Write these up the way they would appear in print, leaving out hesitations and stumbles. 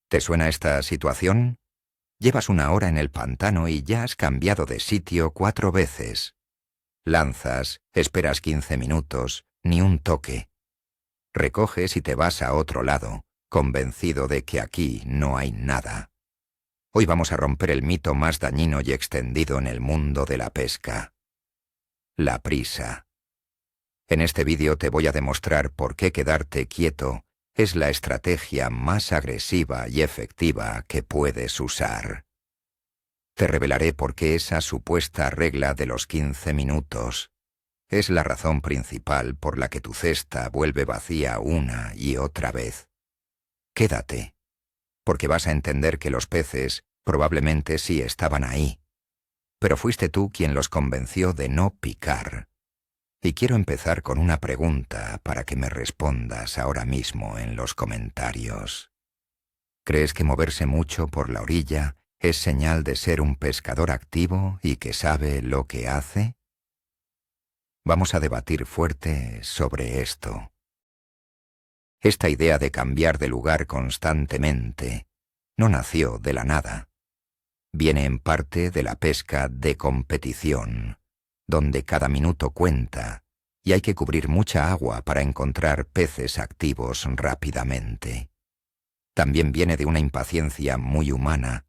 ¿Te suena esta situación? Llevas 1 hora en el pantano y ya has cambiado de sitio 4 veces. Lanzas, esperas 15 minutos, ni un toque. Recoges y te vas a otro lado, convencido de que aquí no hay nada. Hoy vamos a romper el mito más dañino y extendido en el mundo de la pesca. La prisa. En este vídeo te voy a demostrar por qué quedarte quieto es la estrategia más agresiva y efectiva que puedes usar. Te revelaré por qué esa supuesta regla de los 15 minutos es la razón principal por la que tu cesta vuelve vacía una y otra vez. Quédate, porque vas a entender que los peces probablemente sí estaban ahí, pero fuiste tú quien los convenció de no picar. Y quiero empezar con una pregunta para que me respondas ahora mismo en los comentarios. ¿Crees que moverse mucho por la orilla es señal de ser un pescador activo y que sabe lo que hace? Vamos a debatir fuerte sobre esto. Esta idea de cambiar de lugar constantemente no nació de la nada. Viene en parte de la pesca de competición, donde cada minuto cuenta y hay que cubrir mucha agua para encontrar peces activos rápidamente. También viene de una impaciencia muy humana,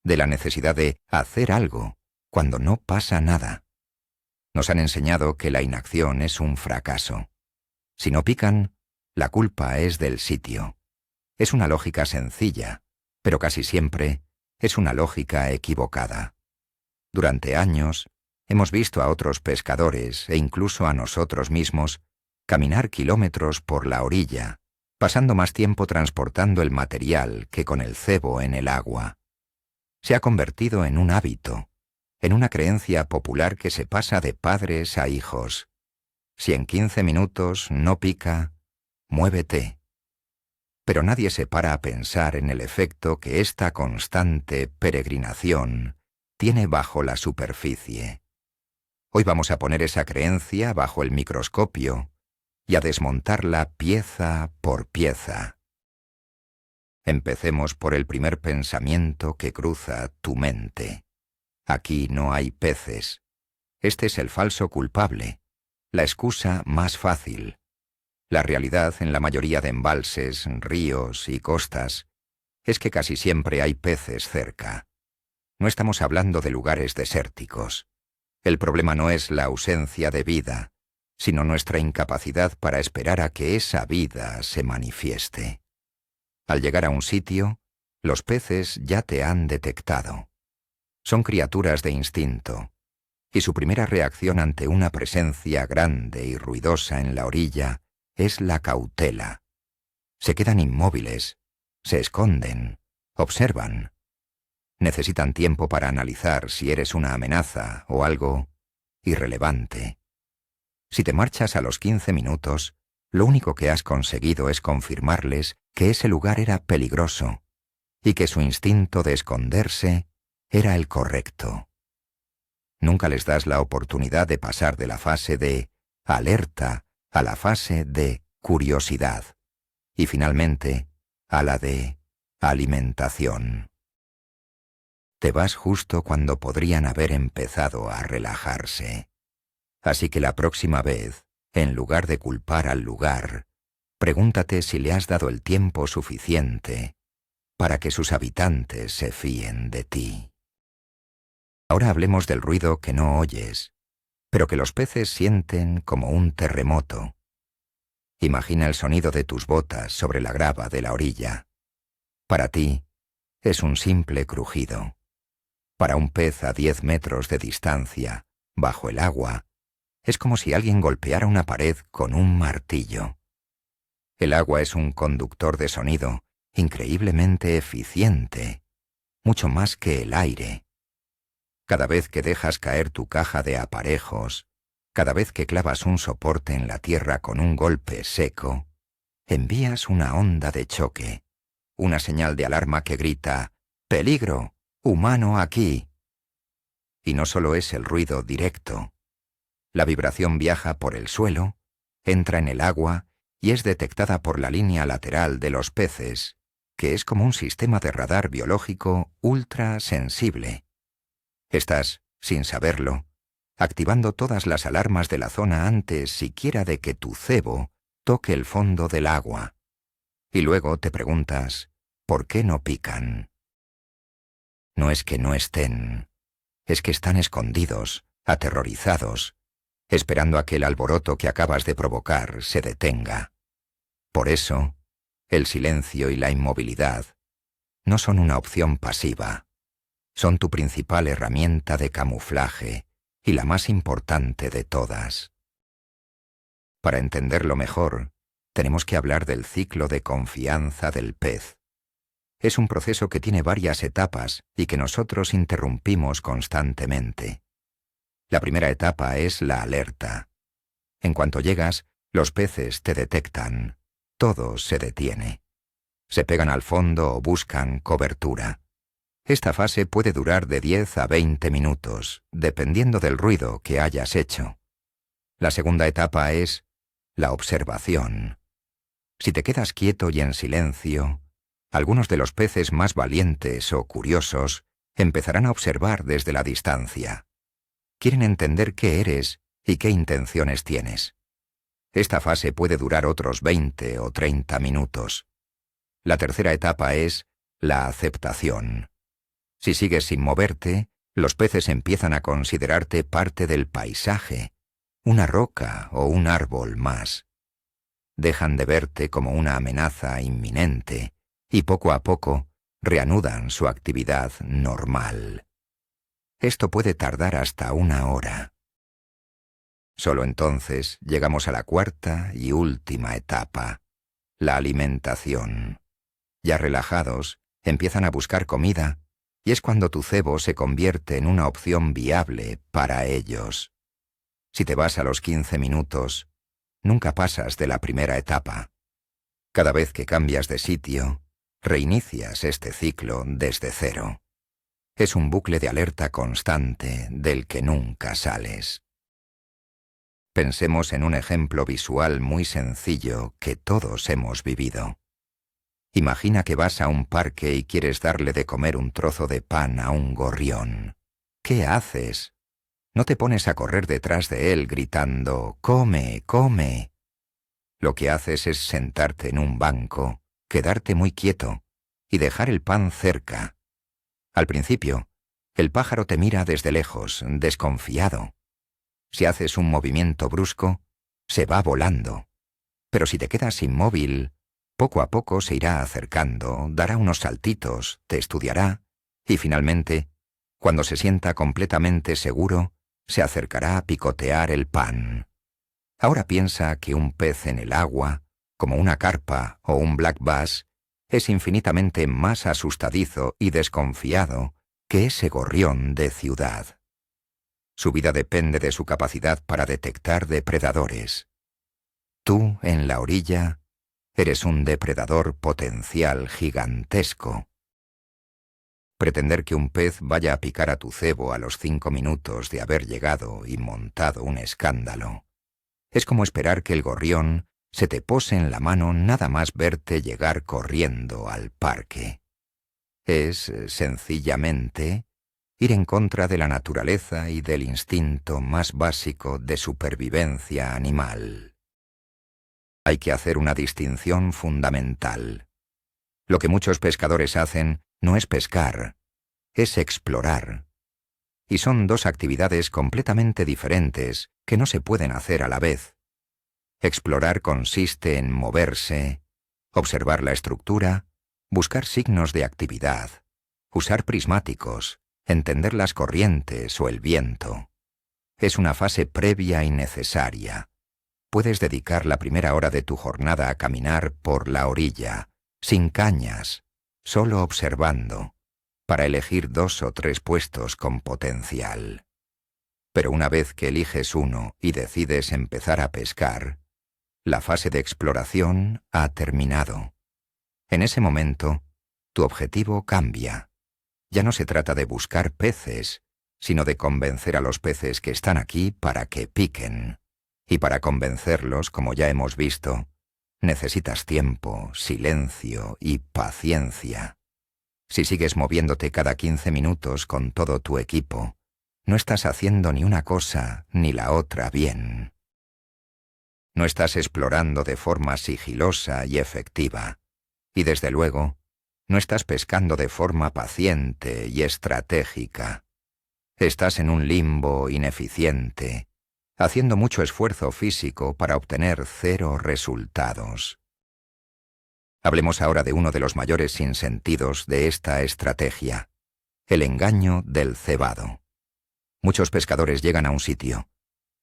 de la necesidad de hacer algo cuando no pasa nada. Nos han enseñado que la inacción es un fracaso. Si no pican, la culpa es del sitio. Es una lógica sencilla, pero casi siempre es una lógica equivocada. Durante años, hemos visto a otros pescadores e incluso a nosotros mismos caminar kilómetros por la orilla, pasando más tiempo transportando el material que con el cebo en el agua. Se ha convertido en un hábito, en una creencia popular que se pasa de padres a hijos. Si en 15 minutos no pica, muévete. Pero nadie se para a pensar en el efecto que esta constante peregrinación tiene bajo la superficie. Hoy vamos a poner esa creencia bajo el microscopio y a desmontarla pieza por pieza. Empecemos por el primer pensamiento que cruza tu mente. Aquí no hay peces. Este es el falso culpable, la excusa más fácil. La realidad en la mayoría de embalses, ríos y costas es que casi siempre hay peces cerca. No estamos hablando de lugares desérticos. El problema no es la ausencia de vida, sino nuestra incapacidad para esperar a que esa vida se manifieste. Al llegar a un sitio, los peces ya te han detectado. Son criaturas de instinto, y su primera reacción ante una presencia grande y ruidosa en la orilla es la cautela. Se quedan inmóviles, se esconden, observan. Necesitan tiempo para analizar si eres una amenaza o algo irrelevante. Si te marchas a los 15 minutos, lo único que has conseguido es confirmarles que ese lugar era peligroso y que su instinto de esconderse era el correcto. Nunca les das la oportunidad de pasar de la fase de alerta a la fase de curiosidad y finalmente a la de alimentación. Te vas justo cuando podrían haber empezado a relajarse. Así que la próxima vez, en lugar de culpar al lugar, pregúntate si le has dado el tiempo suficiente para que sus habitantes se fíen de ti. Ahora hablemos del ruido que no oyes, pero que los peces sienten como un terremoto. Imagina el sonido de tus botas sobre la grava de la orilla. Para ti, es un simple crujido. Para un pez a 10 metros de distancia, bajo el agua, es como si alguien golpeara una pared con un martillo. El agua es un conductor de sonido increíblemente eficiente, mucho más que el aire. Cada vez que dejas caer tu caja de aparejos, cada vez que clavas un soporte en la tierra con un golpe seco, envías una onda de choque, una señal de alarma que grita «¡Peligro! ¡Humano aquí!». Y no solo es el ruido directo. La vibración viaja por el suelo, entra en el agua y es detectada por la línea lateral de los peces, que es como un sistema de radar biológico ultra sensible. Estás, sin saberlo, activando todas las alarmas de la zona antes siquiera de que tu cebo toque el fondo del agua. Y luego te preguntas, ¿por qué no pican? No es que no estén, es que están escondidos, aterrorizados, esperando a que el alboroto que acabas de provocar se detenga. Por eso, el silencio y la inmovilidad no son una opción pasiva, son tu principal herramienta de camuflaje y la más importante de todas. Para entenderlo mejor, tenemos que hablar del ciclo de confianza del pez. Es un proceso que tiene varias etapas y que nosotros interrumpimos constantemente. La primera etapa es la alerta. En cuanto llegas, los peces te detectan. Todo se detiene. Se pegan al fondo o buscan cobertura. Esta fase puede durar de 10 a 20 minutos, dependiendo del ruido que hayas hecho. La segunda etapa es la observación. Si te quedas quieto y en silencio, algunos de los peces más valientes o curiosos empezarán a observar desde la distancia. Quieren entender qué eres y qué intenciones tienes. Esta fase puede durar otros 20 o 30 minutos. La tercera etapa es la aceptación. Si sigues sin moverte, los peces empiezan a considerarte parte del paisaje, una roca o un árbol más. Dejan de verte como una amenaza inminente y poco a poco reanudan su actividad normal. Esto puede tardar hasta 1 hora. Solo entonces llegamos a la cuarta y última etapa, la alimentación. Ya relajados, empiezan a buscar comida y es cuando tu cebo se convierte en una opción viable para ellos. Si te vas a los 15 minutos, nunca pasas de la primera etapa. Cada vez que cambias de sitio, reinicias este ciclo desde cero. Es un bucle de alerta constante del que nunca sales. Pensemos en un ejemplo visual muy sencillo que todos hemos vivido. Imagina que vas a un parque y quieres darle de comer un trozo de pan a un gorrión. ¿Qué haces? No te pones a correr detrás de él gritando «¡Come, come!». Lo que haces es sentarte en un banco, quedarte muy quieto y dejar el pan cerca. Al principio, el pájaro te mira desde lejos, desconfiado. Si haces un movimiento brusco, se va volando. Pero si te quedas inmóvil, poco a poco se irá acercando, dará unos saltitos, te estudiará y finalmente, cuando se sienta completamente seguro, se acercará a picotear el pan. Ahora piensa que un pez en el agua, como una carpa o un black bass, es infinitamente más asustadizo y desconfiado que ese gorrión de ciudad. Su vida depende de su capacidad para detectar depredadores. Tú, en la orilla, eres un depredador potencial gigantesco. Pretender que un pez vaya a picar a tu cebo a los 5 minutos de haber llegado y montado un escándalo. Es como esperar que el gorrión se te pose en la mano nada más verte llegar corriendo al parque. Es, sencillamente, ir en contra de la naturaleza y del instinto más básico de supervivencia animal. Hay que hacer una distinción fundamental. Lo que muchos pescadores hacen no es pescar, es explorar. Y son dos actividades completamente diferentes que no se pueden hacer a la vez. Explorar consiste en moverse, observar la estructura, buscar signos de actividad, usar prismáticos, entender las corrientes o el viento. Es una fase previa y necesaria. Puedes dedicar la primera hora de tu jornada a caminar por la orilla, sin cañas, solo observando, para elegir 2 o 3 puestos con potencial. Pero una vez que eliges uno y decides empezar a pescar, la fase de exploración ha terminado. En ese momento, tu objetivo cambia. Ya no se trata de buscar peces, sino de convencer a los peces que están aquí para que piquen. Y para convencerlos, como ya hemos visto, Necesitas tiempo, silencio y paciencia. Si sigues moviéndote cada 15 minutos con todo tu equipo, no estás haciendo ni una cosa ni la otra bien. No estás explorando de forma sigilosa y efectiva. Y desde luego, no estás pescando de forma paciente y estratégica. Estás en un limbo ineficiente, haciendo mucho esfuerzo físico para obtener 0 resultados. Hablemos ahora de uno de los mayores sinsentidos de esta estrategia, el engaño del cebado. Muchos pescadores llegan a un sitio,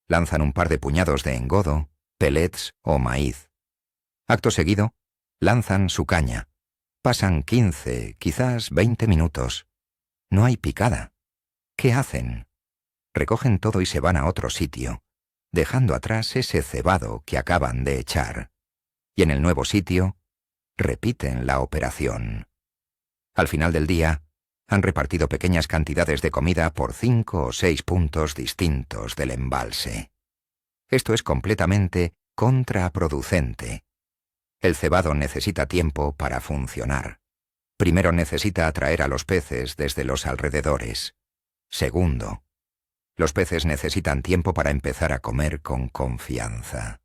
lanzan un par de puñados de engodo, pellets o maíz. Acto seguido, lanzan su caña. Pasan 15, quizás 20 minutos. No hay picada. ¿Qué hacen? Recogen todo y se van a otro sitio, dejando atrás ese cebado que acaban de echar. Y en el nuevo sitio, repiten la operación. Al final del día, han repartido pequeñas cantidades de comida por 5 o 6 puntos distintos del embalse. Esto es completamente contraproducente. El cebado necesita tiempo para funcionar. Primero necesita atraer a los peces desde los alrededores. Segundo, los peces necesitan tiempo para empezar a comer con confianza.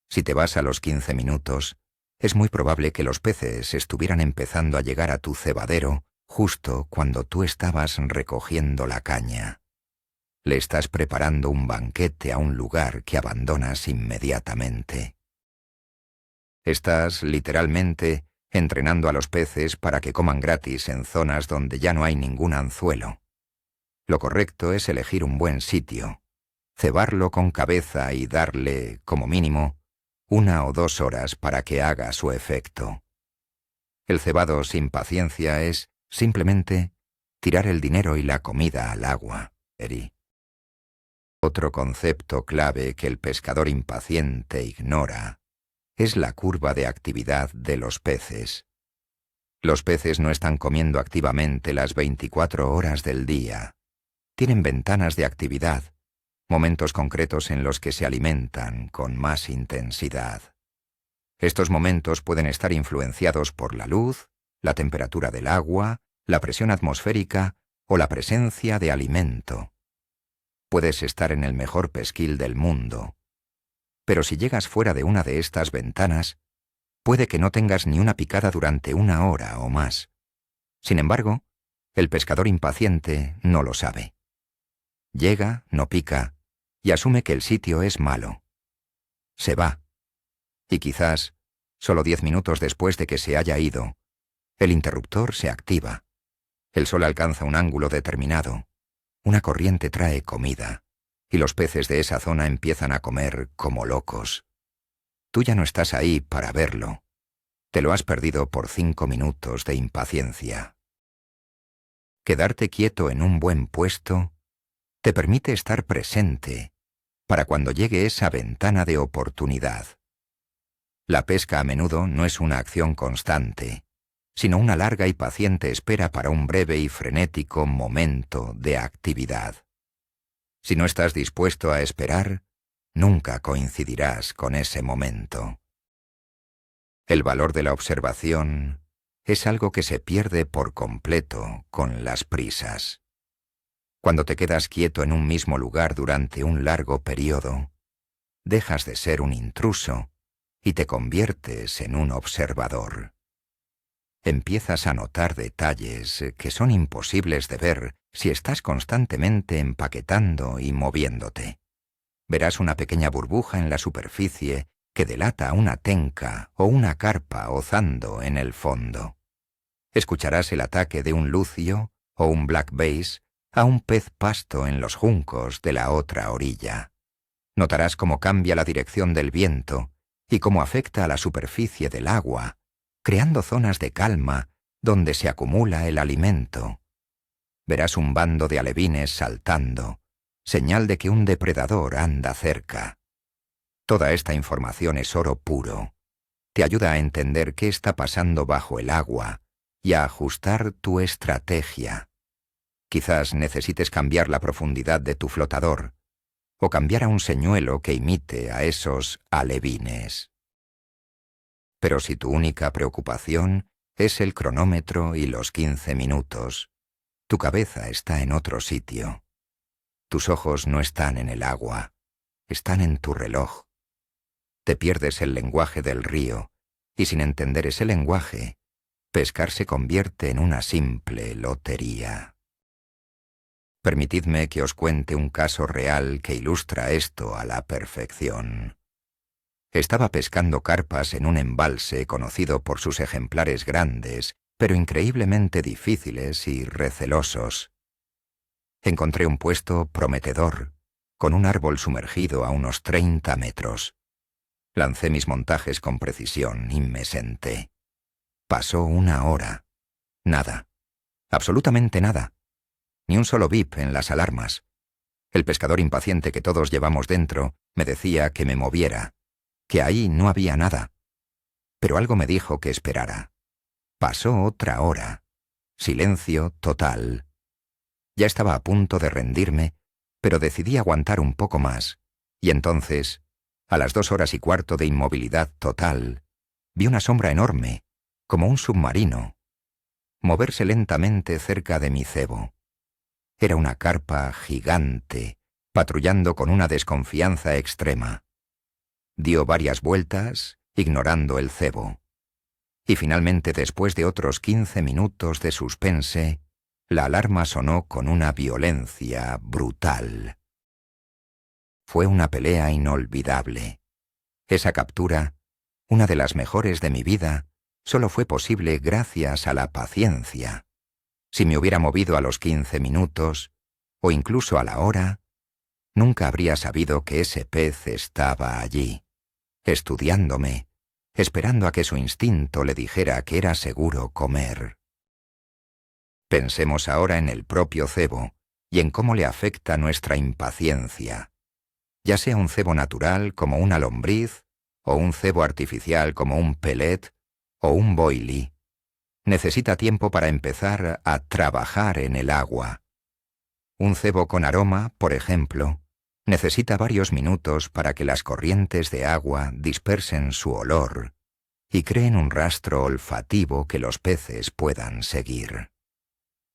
Si te vas a los 15 minutos, es muy probable que los peces estuvieran empezando a llegar a tu cebadero justo cuando tú estabas recogiendo la caña. Le estás preparando un banquete a un lugar que abandonas inmediatamente. Estás, literalmente, entrenando a los peces para que coman gratis en zonas donde ya no hay ningún anzuelo. Lo correcto es elegir un buen sitio, cebarlo con cabeza y darle, como mínimo, 1 o 2 horas para que haga su efecto. El cebado sin paciencia es, simplemente, tirar el dinero y la comida al agua. Otro concepto clave que el pescador impaciente ignora es la curva de actividad de los peces. Los peces no están comiendo activamente las 24 horas del día. Tienen ventanas de actividad, momentos concretos en los que se alimentan con más intensidad. Estos momentos pueden estar influenciados por la luz, la temperatura del agua, la presión atmosférica o la presencia de alimento. Puedes estar en el mejor pesquil del mundo, pero si llegas fuera de una de estas ventanas, puede que no tengas ni una picada durante 1 hora o más. Sin embargo, el pescador impaciente no lo sabe. Llega, no pica, y asume que el sitio es malo. Se va. Y quizás, solo 10 minutos después de que se haya ido, el interruptor se activa. El sol alcanza un ángulo determinado. Una corriente trae comida, y los peces de esa zona empiezan a comer como locos. Tú ya no estás ahí para verlo. Te lo has perdido por 5 minutos de impaciencia. Quedarte quieto en un buen puesto te permite estar presente para cuando llegue esa ventana de oportunidad. La pesca a menudo no es una acción constante, sino una larga y paciente espera para un breve y frenético momento de actividad. Si no estás dispuesto a esperar, nunca coincidirás con ese momento. El valor de la observación es algo que se pierde por completo con las prisas. Cuando te quedas quieto en un mismo lugar durante un largo periodo, dejas de ser un intruso y te conviertes en un observador. Empiezas a notar detalles que son imposibles de ver si estás constantemente empaquetando y moviéndote. Verás una pequeña burbuja en la superficie que delata una tenca o una carpa ozando en el fondo. Escucharás el ataque de un lucio o un black bass a un pez pasto en los juncos de la otra orilla. Notarás cómo cambia la dirección del viento y cómo afecta a la superficie del agua, creando zonas de calma donde se acumula el alimento. Verás un bando de alevines saltando, señal de que un depredador anda cerca. Toda esta información es oro puro. Te ayuda a entender qué está pasando bajo el agua y a ajustar tu estrategia. Quizás necesites cambiar la profundidad de tu flotador o cambiar a un señuelo que imite a esos alevines. Pero si tu única preocupación es el cronómetro y los 15 minutos, tu cabeza está en otro sitio. Tus ojos no están en el agua, están en tu reloj. Te pierdes el lenguaje del río, y sin entender ese lenguaje, pescar se convierte en una simple lotería. Permitidme que os cuente un caso real que ilustra esto a la perfección. Estaba pescando carpas en un embalse conocido por sus ejemplares grandes, pero increíblemente difíciles y recelosos. Encontré un puesto prometedor, con un árbol sumergido a unos 30 metros. Lancé mis montajes con precisión y me senté. Pasó una hora. Nada. Absolutamente nada. Ni un solo bip en las alarmas. El pescador impaciente que todos llevamos dentro me decía que me moviera, que ahí no había nada. Pero algo me dijo que esperara. Pasó otra hora. Silencio total. Ya estaba a punto de rendirme, pero decidí aguantar un poco más, y entonces, a las 2 horas y cuarto de inmovilidad total, vi una sombra enorme, como un submarino, moverse lentamente cerca de mi cebo. Era una carpa gigante, patrullando con una desconfianza extrema. Dio varias vueltas, ignorando el cebo. Y finalmente, después de otros 15 minutos de suspense, la alarma sonó con una violencia brutal. Fue una pelea inolvidable. Esa captura, una de las mejores de mi vida, solo fue posible gracias a la paciencia. Si me hubiera movido a los 15 minutos, o incluso a la hora, nunca habría sabido que ese pez estaba allí, estudiándome, esperando a que su instinto le dijera que era seguro comer. Pensemos ahora en el propio cebo y en cómo le afecta nuestra impaciencia, ya sea un cebo natural como una lombriz, o un cebo artificial como un pellet o un boilie. Necesita tiempo para empezar a trabajar en el agua. Un cebo con aroma, por ejemplo, necesita varios minutos para que las corrientes de agua dispersen su olor y creen un rastro olfativo que los peces puedan seguir.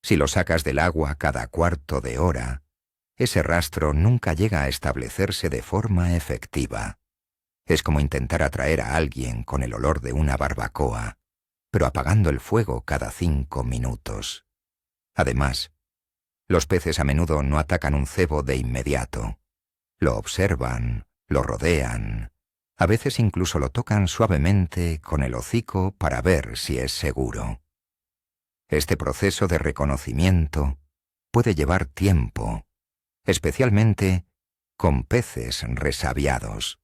Si lo sacas del agua cada cuarto de hora, ese rastro nunca llega a establecerse de forma efectiva. Es como intentar atraer a alguien con el olor de una barbacoa, pero apagando el fuego cada 5 minutos. Además, los peces a menudo no atacan un cebo de inmediato. Lo observan, lo rodean, a veces incluso lo tocan suavemente con el hocico para ver si es seguro. Este proceso de reconocimiento puede llevar tiempo, especialmente con peces resabiados.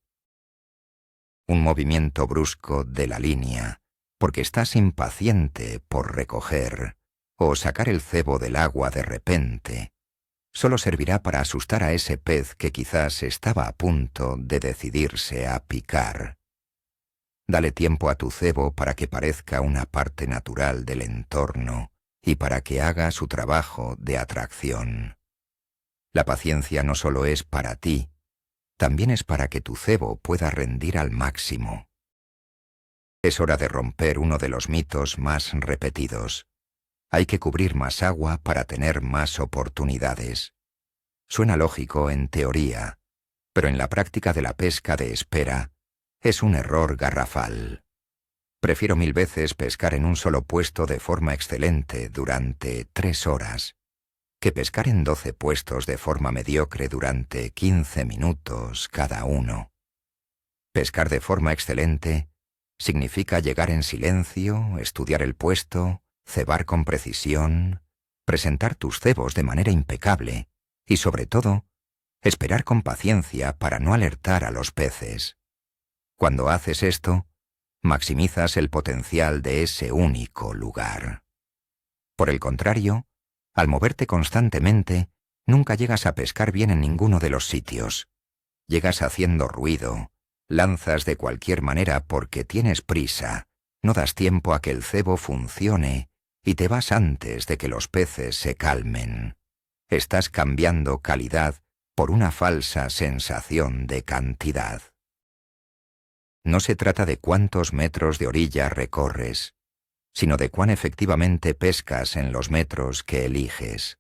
Un movimiento brusco de la línea, porque estás impaciente por recoger o sacar el cebo del agua de repente, solo servirá para asustar a ese pez que quizás estaba a punto de decidirse a picar. Dale tiempo a tu cebo para que parezca una parte natural del entorno y para que haga su trabajo de atracción. La paciencia no solo es para ti, también es para que tu cebo pueda rendir al máximo. Es hora de romper uno de los mitos más repetidos. Hay que cubrir más agua para tener más oportunidades. Suena lógico en teoría, pero en la práctica de la pesca de espera es un error garrafal. Prefiero 1000 veces pescar en un solo puesto de forma excelente durante 3 horas, que pescar en 12 puestos de forma mediocre durante 15 minutos cada uno. Pescar de forma excelente significa llegar en silencio, estudiar el puesto, cebar con precisión, presentar tus cebos de manera impecable y, sobre todo, esperar con paciencia para no alertar a los peces. Cuando haces esto, maximizas el potencial de ese único lugar. Por el contrario, al moverte constantemente, nunca llegas a pescar bien en ninguno de los sitios. Llegas haciendo ruido, lanzas de cualquier manera porque tienes prisa, no das tiempo a que el cebo funcione y te vas antes de que los peces se calmen. Estás cambiando calidad por una falsa sensación de cantidad. No se trata de cuántos metros de orilla recorres, sino de cuán efectivamente pescas en los metros que eliges.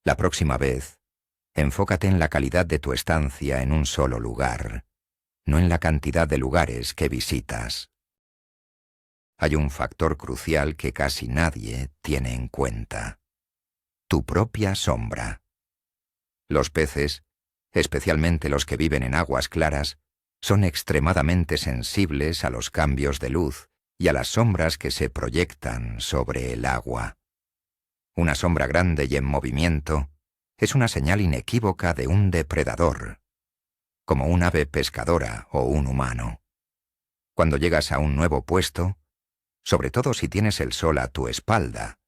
La próxima vez, enfócate en la calidad de tu estancia en un solo lugar, no en la cantidad de lugares que visitas. Hay un factor crucial que casi nadie tiene en cuenta: tu propia sombra. Los peces, especialmente los que viven en aguas claras, son extremadamente sensibles a los cambios de luz y a las sombras que se proyectan sobre el agua. Una sombra grande y en movimiento es una señal inequívoca de un depredador, como un ave pescadora o un humano. Cuando llegas a un nuevo puesto, sobre todo si tienes el sol a tu espalda,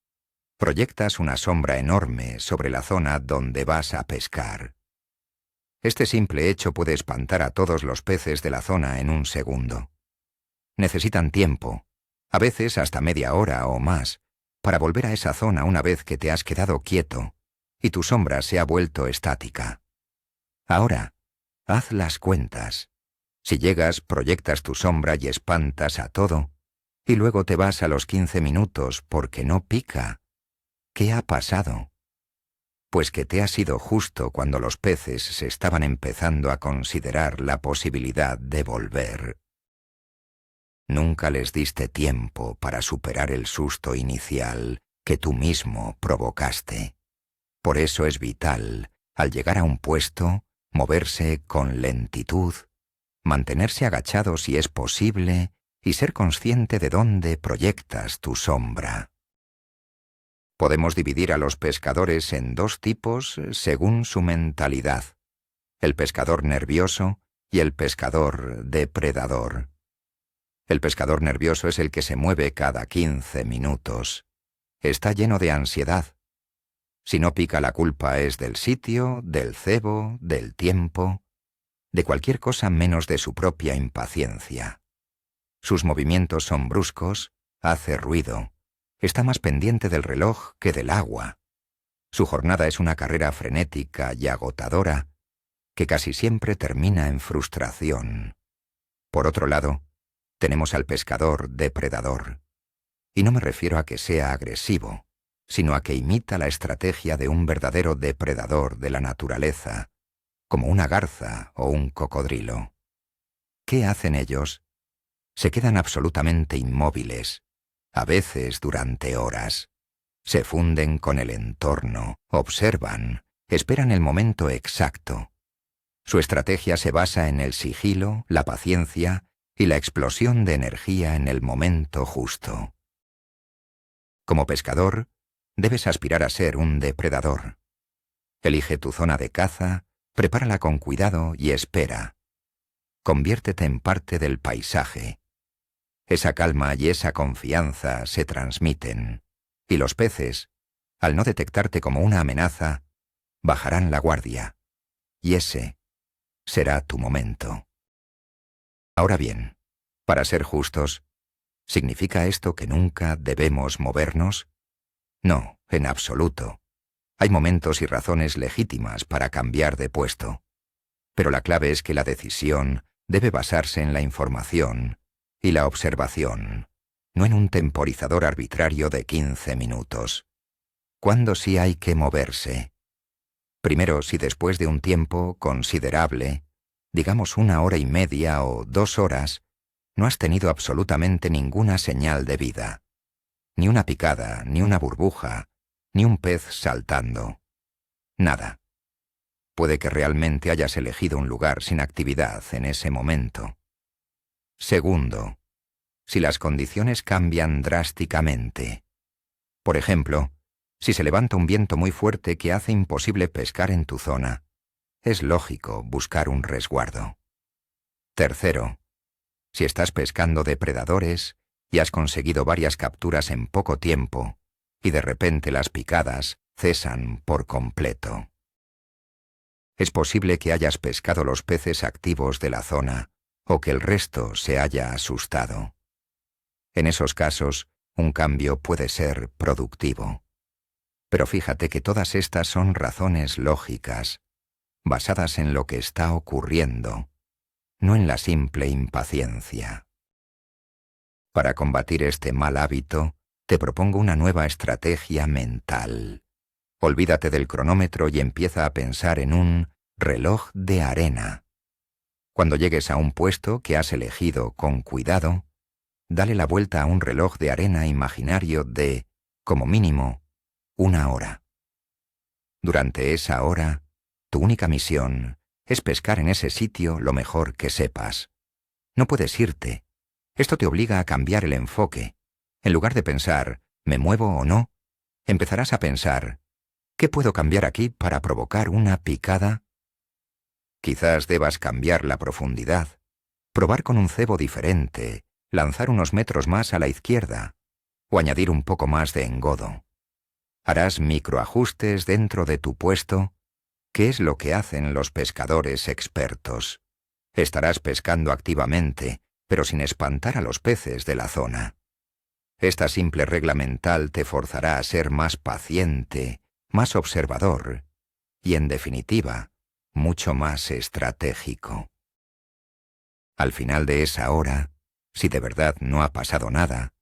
proyectas una sombra enorme sobre la zona donde vas a pescar. Este simple hecho puede espantar a todos los peces de la zona en un segundo. Necesitan tiempo, a veces hasta media hora o más, para volver a esa zona una vez que te has quedado quieto y tu sombra se ha vuelto estática. Ahora, haz las cuentas. Si llegas, proyectas tu sombra y espantas a todo, y luego te vas a los 15 minutos porque no pica. ¿Qué ha pasado? Pues que te has ido justo cuando los peces se estaban empezando a considerar la posibilidad de volver. Nunca les diste tiempo para superar el susto inicial que tú mismo provocaste. Por eso es vital, al llegar a un puesto, moverse con lentitud, mantenerse agachado si es posible y ser consciente de dónde proyectas tu sombra. Podemos dividir a los pescadores en dos tipos según su mentalidad: el pescador nervioso y el pescador depredador. El pescador nervioso es el que se mueve cada 15 minutos. Está lleno de ansiedad. Si no pica, la culpa es del sitio, del cebo, del tiempo, de cualquier cosa menos de su propia impaciencia. Sus movimientos son bruscos, hace ruido. Está más pendiente del reloj que del agua. Su jornada es una carrera frenética y agotadora que casi siempre termina en frustración. Por otro lado, tenemos al pescador depredador. Y no me refiero a que sea agresivo, sino a que imita la estrategia de un verdadero depredador de la naturaleza, como una garza o un cocodrilo. ¿Qué hacen ellos? Se quedan absolutamente inmóviles, a veces durante horas. Se funden con el entorno, observan, esperan el momento exacto. Su estrategia se basa en el sigilo, la paciencia y la explosión de energía en el momento justo. Como pescador, debes aspirar a ser un depredador. Elige tu zona de caza, prepárala con cuidado y espera. Conviértete en parte del paisaje. Esa calma y esa confianza se transmiten, y los peces, al no detectarte como una amenaza, bajarán la guardia, y ese será tu momento. Ahora bien, para ser justos, ¿significa esto que nunca debemos movernos? No, en absoluto. Hay momentos y razones legítimas para cambiar de puesto, pero la clave es que la decisión debe basarse en la información y la observación, no en un temporizador arbitrario de 15 minutos. ¿Cuándo sí hay que moverse? Primero, si después de un tiempo considerable, digamos 1 hora y media o 2 horas, no has tenido absolutamente ninguna señal de vida. Ni una picada, ni una burbuja, ni un pez saltando. Nada. Puede que realmente hayas elegido un lugar sin actividad en ese momento. Segundo, si las condiciones cambian drásticamente. Por ejemplo, si se levanta un viento muy fuerte que hace imposible pescar en tu zona, es lógico buscar un resguardo. Tercero, si estás pescando depredadores y has conseguido varias capturas en poco tiempo, y de repente las picadas cesan por completo. Es posible que hayas pescado los peces activos de la zona, o que el resto se haya asustado. En esos casos, un cambio puede ser productivo. Pero fíjate que todas estas son razones lógicas, basadas en lo que está ocurriendo, no en la simple impaciencia. Para combatir este mal hábito, te propongo una nueva estrategia mental. Olvídate del cronómetro y empieza a pensar en un reloj de arena. Cuando llegues a un puesto que has elegido con cuidado, dale la vuelta a un reloj de arena imaginario de, como mínimo, 1 hora. Durante esa hora, tu única misión es pescar en ese sitio lo mejor que sepas. No puedes irte. Esto te obliga a cambiar el enfoque. En lugar de pensar, ¿me muevo o no?, empezarás a pensar, ¿qué puedo cambiar aquí para provocar una picada? Quizás debas cambiar la profundidad, probar con un cebo diferente, lanzar unos metros más a la izquierda o añadir un poco más de engodo. Harás microajustes dentro de tu puesto, que es lo que hacen los pescadores expertos. Estarás pescando activamente, pero sin espantar a los peces de la zona. Esta simple regla mental te forzará a ser más paciente, más observador y, en definitiva, mucho más estratégico. Al final de esa hora, si de verdad no ha pasado nada,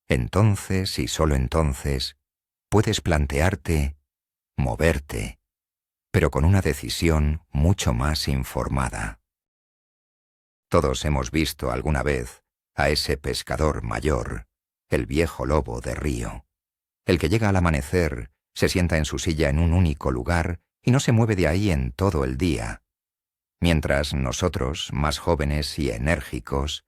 entonces y solo entonces, puedes plantearte moverte, pero con una decisión mucho más informada. Todos hemos visto alguna vez a ese pescador mayor, el viejo lobo de río, el que llega al amanecer, se sienta en su silla en un único lugar y no se mueve de ahí en todo el día, mientras nosotros, más jóvenes y enérgicos,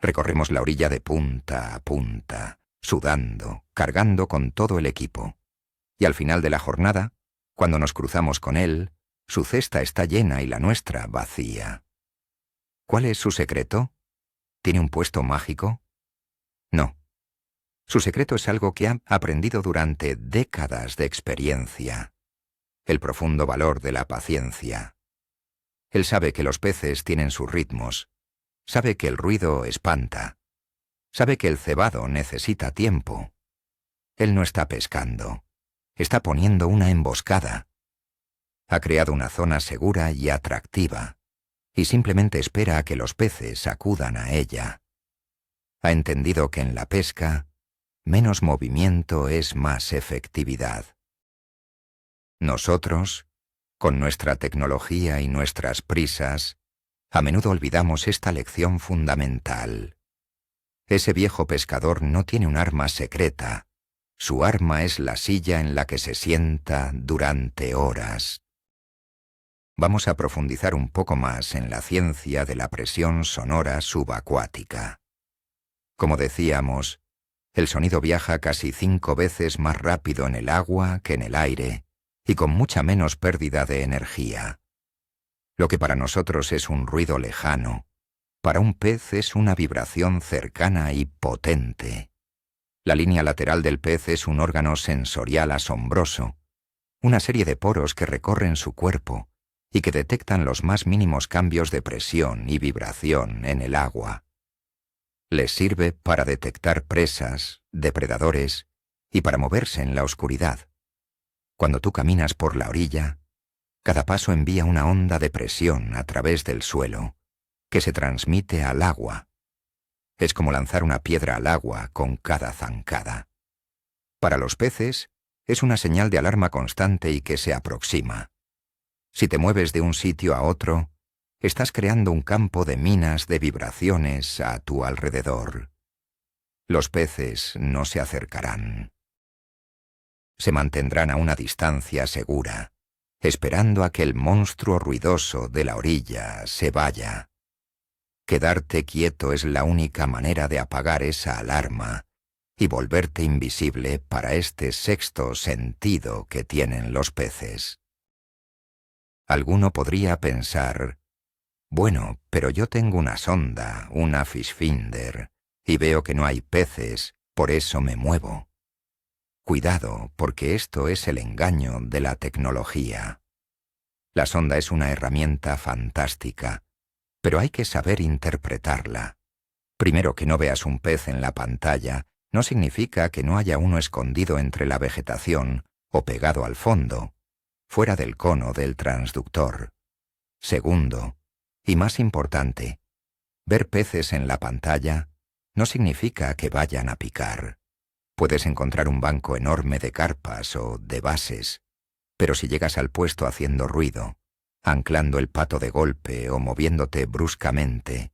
recorremos la orilla de punta a punta, sudando, cargando con todo el equipo. Y al final de la jornada, cuando nos cruzamos con él, su cesta está llena y la nuestra vacía. ¿Cuál es su secreto? ¿Tiene un puesto mágico? No. Su secreto es algo que ha aprendido durante décadas de experiencia: el profundo valor de la paciencia. Él sabe que los peces tienen sus ritmos, sabe que el ruido espanta, sabe que el cebado necesita tiempo. Él no está pescando, está poniendo una emboscada. Ha creado una zona segura y atractiva, y simplemente espera a que los peces acudan a ella. Ha entendido que en la pesca, menos movimiento es más efectividad. Nosotros, con nuestra tecnología y nuestras prisas, a menudo olvidamos esta lección fundamental. Ese viejo pescador no tiene un arma secreta. Su arma es la silla en la que se sienta durante horas. Vamos a profundizar un poco más en la ciencia de la presión sonora subacuática. Como decíamos, el sonido viaja casi 5 veces más rápido en el agua que en el aire y con mucha menos pérdida de energía. Lo que para nosotros es un ruido lejano, para un pez es una vibración cercana y potente. La línea lateral del pez es un órgano sensorial asombroso, una serie de poros que recorren su cuerpo y que detectan los más mínimos cambios de presión y vibración en el agua. Les sirve para detectar presas, depredadores y para moverse en la oscuridad. Cuando tú caminas por la orilla, cada paso envía una onda de presión a través del suelo que se transmite al agua. Es como lanzar una piedra al agua con cada zancada. Para los peces, es una señal de alarma constante y que se aproxima. Si te mueves de un sitio a otro, estás creando un campo de minas de vibraciones a tu alrededor. Los peces no se acercarán. Se mantendrán a una distancia segura, esperando a que el monstruo ruidoso de la orilla se vaya. Quedarte quieto es la única manera de apagar esa alarma y volverte invisible para este sexto sentido que tienen los peces. Alguno podría pensar, bueno, pero yo tengo una sonda, una fish finder, y veo que no hay peces, por eso me muevo. Cuidado, porque esto es el engaño de la tecnología. La sonda es una herramienta fantástica, pero hay que saber interpretarla. Primero, que no veas un pez en la pantalla no significa que no haya uno escondido entre la vegetación o pegado al fondo, fuera del cono del transductor. Segundo, Y más importante, ver peces en la pantalla no significa que vayan a picar. Puedes encontrar un banco enorme de carpas o de bases, pero si llegas al puesto haciendo ruido, anclando el pato de golpe o moviéndote bruscamente,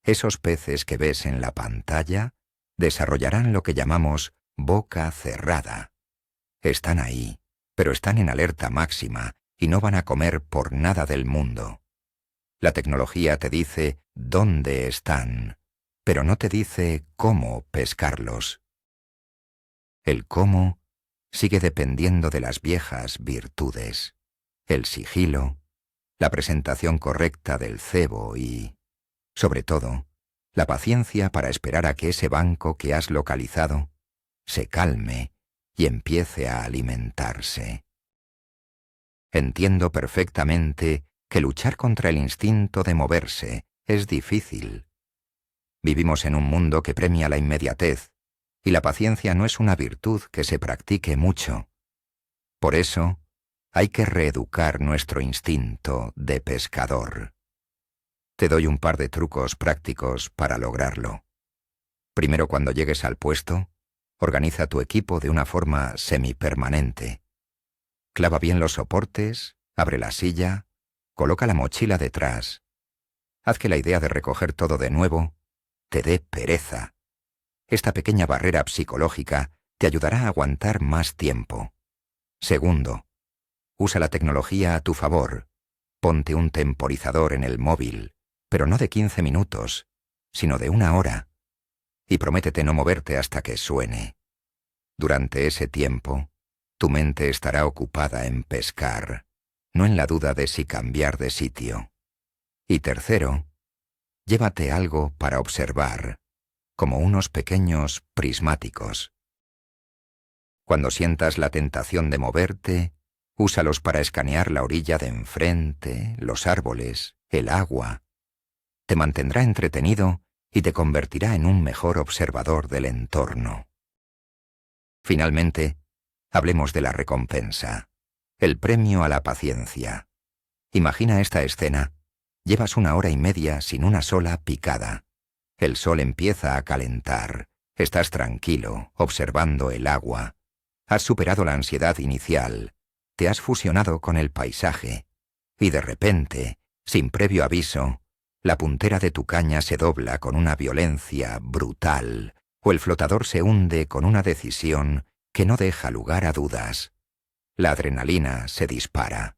esos peces que ves en la pantalla desarrollarán lo que llamamos boca cerrada. Están ahí, pero están en alerta máxima y no van a comer por nada del mundo. La tecnología te dice dónde están, pero no te dice cómo pescarlos. El cómo sigue dependiendo de las viejas virtudes, el sigilo, la presentación correcta del cebo y, sobre todo, la paciencia para esperar a que ese banco que has localizado se calme y empiece a alimentarse. Entiendo perfectamente que luchar contra el instinto de moverse es difícil. Vivimos en un mundo que premia la inmediatez, y la paciencia no es una virtud que se practique mucho. Por eso, hay que reeducar nuestro instinto de pescador. Te doy un par de trucos prácticos para lograrlo. Primero, cuando llegues al puesto, organiza tu equipo de una forma semipermanente. Clava bien los soportes, abre la silla, coloca la mochila detrás. Haz que la idea de recoger todo de nuevo te dé pereza. Esta pequeña barrera psicológica te ayudará a aguantar más tiempo. Segundo, usa la tecnología a tu favor. Ponte un temporizador en el móvil, pero no de 15 minutos, sino de 1 hora. Y prométete no moverte hasta que suene. Durante ese tiempo, tu mente estará ocupada en pescar, no en la duda de si cambiar de sitio. Y tercero, llévate algo para observar, como unos pequeños prismáticos. Cuando sientas la tentación de moverte, úsalos para escanear la orilla de enfrente, los árboles, el agua. Te mantendrá entretenido y te convertirá en un mejor observador del entorno. Finalmente, hablemos de la recompensa, el premio a la paciencia. Imagina esta escena. Llevas 1 hora y media sin una sola picada. El sol empieza a calentar. Estás tranquilo, observando el agua. Has superado la ansiedad inicial. Te has fusionado con el paisaje. Y de repente, sin previo aviso, la puntera de tu caña se dobla con una violencia brutal, o el flotador se hunde con una decisión que no deja lugar a dudas. La adrenalina se dispara.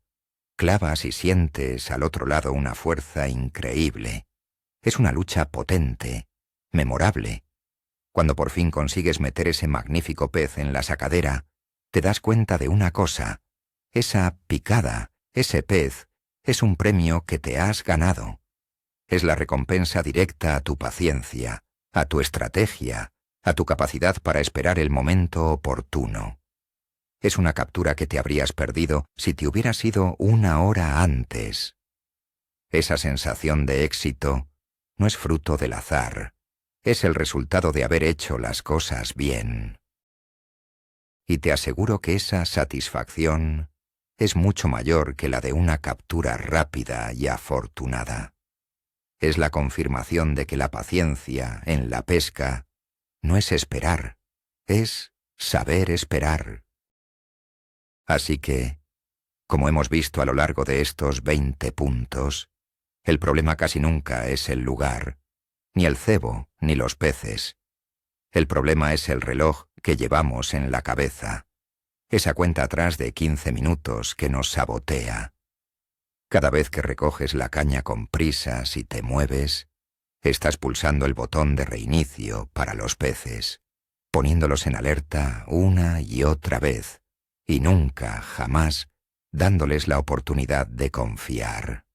Clavas y sientes al otro lado una fuerza increíble. Es una lucha potente, memorable. Cuando por fin consigues meter ese magnífico pez en la sacadera, te das cuenta de una cosa. Esa picada, ese pez, es un premio que te has ganado. Es la recompensa directa a tu paciencia, a tu estrategia, a tu capacidad para esperar el momento oportuno. Es una captura que te habrías perdido si te hubieras ido 1 hora antes. Esa sensación de éxito no es fruto del azar, es el resultado de haber hecho las cosas bien. Y te aseguro que esa satisfacción es mucho mayor que la de una captura rápida y afortunada. Es la confirmación de que la paciencia en la pesca no es esperar, es saber esperar. Así que, como hemos visto a lo largo de estos 20 puntos, el problema casi nunca es el lugar, ni el cebo, ni los peces. El problema es el reloj que llevamos en la cabeza, esa cuenta atrás de 15 minutos que nos sabotea. Cada vez que recoges la caña con prisas y te mueves, estás pulsando el botón de reinicio para los peces, poniéndolos en alerta una y otra vez, y nunca, jamás, dándoles la oportunidad de confiar.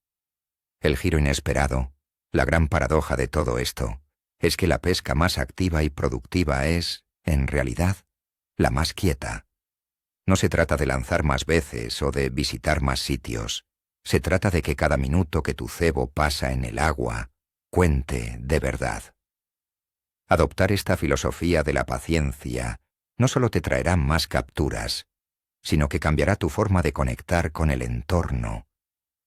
El giro inesperado, la gran paradoja de todo esto, es que la pesca más activa y productiva es, en realidad, la más quieta. No se trata de lanzar más veces o de visitar más sitios. Se trata de que cada minuto que tu cebo pasa en el agua cuente de verdad. Adoptar esta filosofía de la paciencia no solo te traerá más capturas, sino que cambiará tu forma de conectar con el entorno.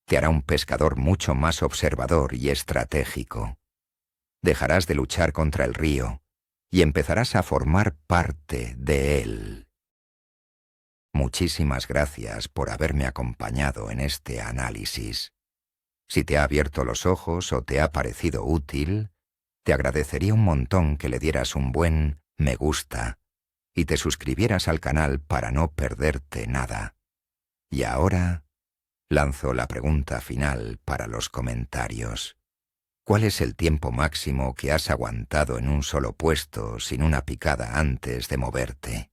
Te hará un pescador mucho más observador y estratégico. Dejarás de luchar contra el río y empezarás a formar parte de él. Muchísimas gracias por haberme acompañado en este análisis. Si te ha abierto los ojos o te ha parecido útil, te agradecería un montón que le dieras un buen me gusta y te suscribieras al canal para no perderte nada. Y ahora lanzo la pregunta final para los comentarios. ¿Cuál es el tiempo máximo que has aguantado en un solo puesto sin una picada antes de moverte?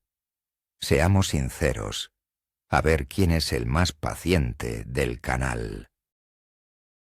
Seamos sinceros, a ver quién es el más paciente del canal.